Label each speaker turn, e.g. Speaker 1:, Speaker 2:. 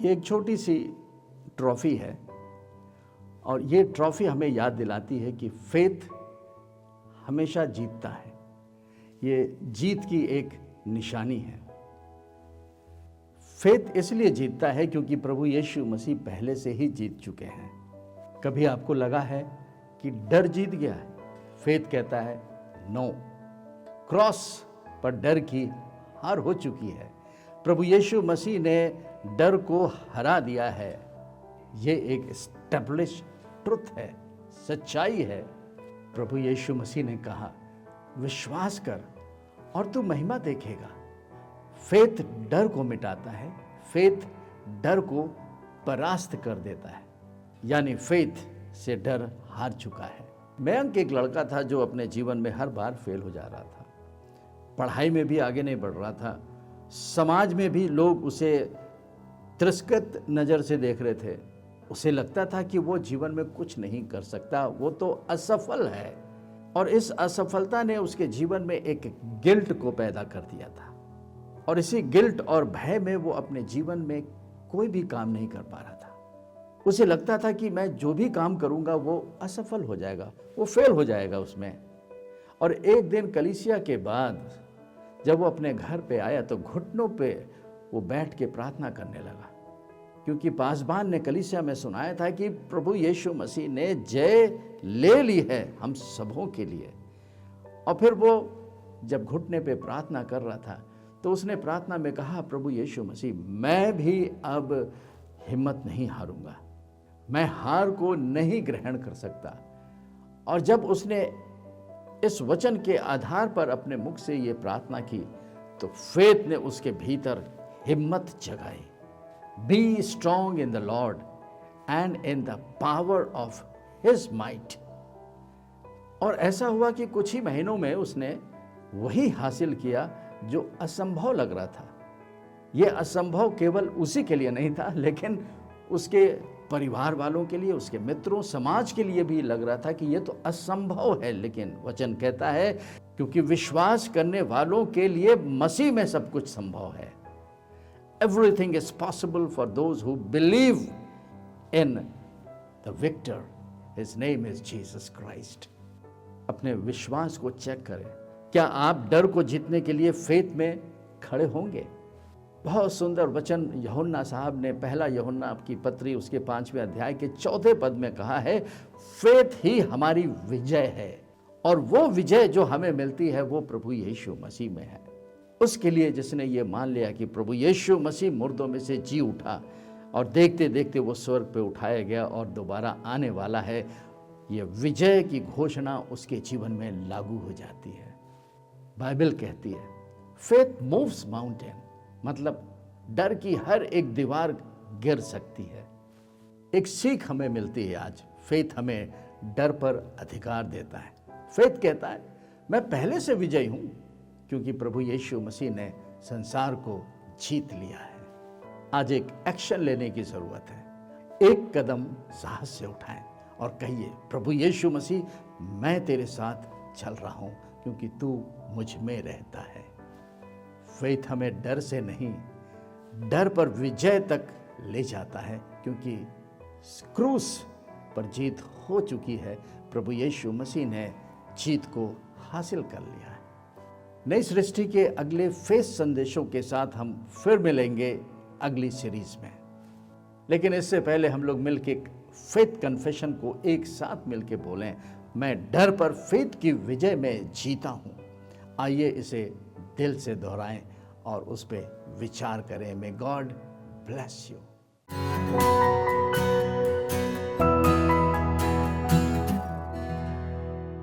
Speaker 1: ये एक छोटी सी ट्रॉफी है और ये ट्रॉफी हमें याद दिलाती है कि फेथ हमेशा जीतता है। ये जीत की एक निशानी है। फेथ इसलिए जीतता है क्योंकि प्रभु यीशु मसीह पहले से ही जीत चुके हैं। कभी आपको लगा है कि डर जीत गया है? फेथ कहता है नो, क्रॉस पर डर की हार हो चुकी है। प्रभु यीशु मसीह ने डर को हरा दिया है। ये एक एस्टैब्लिश ट्रुथ है, सच्चाई है। प्रभु यीशु मसीह ने कहा विश्वास कर और तू महिमा देखेगा। फेथ डर को मिटाता है, फेथ डर को परास्त कर देता है, यानी फेथ से डर हार चुका है। मयंक एक लड़का था जो अपने जीवन में हर बार फेल हो जा रहा था। पढ़ाई में भी आगे नहीं बढ़ रहा था, समाज में भी लोग उसे तिरस्कृत नज़र से देख रहे थे। उसे लगता था कि वो जीवन में कुछ नहीं कर सकता, वो तो असफल है। और इस असफलता ने उसके जीवन में एक गिल्ट को पैदा कर दिया था और इसी गिल्ट और भय में वो अपने जीवन में कोई भी काम नहीं कर पा रहा था। उसे लगता था कि मैं जो भी काम करूंगा वो असफल हो जाएगा, वो फेल हो जाएगा उसमें। और एक दिन कलीसिया के बाद जब वो अपने घर पे आया तो घुटनों पे वो बैठ के प्रार्थना करने लगा, क्योंकि पासबान ने कलीसिया में सुनाया था कि प्रभु यीशु मसीह ने जय ले ली है हम सबों के लिए। और फिर वो जब घुटने पे प्रार्थना कर रहा था तो उसने प्रार्थना में कहा, प्रभु यीशु मसीह मैं भी अब हिम्मत नहीं हारूंगा, मैं हार को नहीं ग्रहण कर सकता। और जब उसने इस वचन के आधार पर अपने मुख से ये प्रार्थना की तो फेथ ने उसके भीतर हिम्मत जगाई। Be strong in the Lord and in the power of his might. और ऐसा हुआ कि कुछ ही महीनों में उसने वही हासिल किया जो असंभव लग रहा था। यह असंभव केवल उसी के लिए नहीं था, लेकिन उसके परिवार वालों के लिए, उसके मित्रों, समाज के लिए भी लग रहा था कि यह तो असंभव है। लेकिन वचन कहता है क्योंकि विश्वास करने वालों के लिए मसीह में सब कुछ संभव है। Everything is possible for those who believe in the victor. His name is Jesus Christ. अपने विश्वास को चेक करें। क्या आप डर को जीतने के लिए फेथ में खड़े होंगे? बहुत सुंदर वचन यूहन्ना साहब ने पहला यूहन्ना की पत्री उसके 5वें अध्याय के 4 पद में कहा है, फेथ ही हमारी विजय है और वो विजय जो हमें मिलती है वो प्रभु यीशु मसीह में है। उसके लिए जिसने ये मान लिया कि प्रभु यीशु मसीह मुर्दों में से जी उठा और देखते देखते वो स्वर्ग पे उठाया गया और दोबारा आने वाला है, ये विजय की घोषणा उसके जीवन में लागू हो जाती है। बाइबल कहती है फेथ मूव्स माउंटेन, मतलब डर की हर एक दीवार गिर सकती है। एक सीख हमें मिलती है आज। फेथ हमें डर पर अधिकार देता है। फेथ कहता है मैं पहले से विजयी हूं क्योंकि प्रभु यीशु मसीह ने संसार को जीत लिया है। आज एक एक्शन लेने की जरूरत है। एक कदम साहस से उठाएं और कहिए, प्रभु यीशु मसीह मैं तेरे साथ चल रहा हूं क्योंकि तू मुझ में रहता है। फेथ हमें डर से नहीं, डर पर विजय तक ले जाता है, क्योंकि क्रूस पर जीत हो चुकी है। प्रभु यीशु मसीह ने जीत को हासिल कर लिया है। नई सृष्टि के अगले फेथ संदेशों के साथ हम फिर मिलेंगे अगली सीरीज में। लेकिन इससे पहले हम लोग मिलके फेथ कन्फेशन को एक साथ मिलके बोलें, मैं डर पर फेथ की विजय में जीता हूं। आइए इसे दिल से दोहराएं और उस पर विचार करें। May God bless you.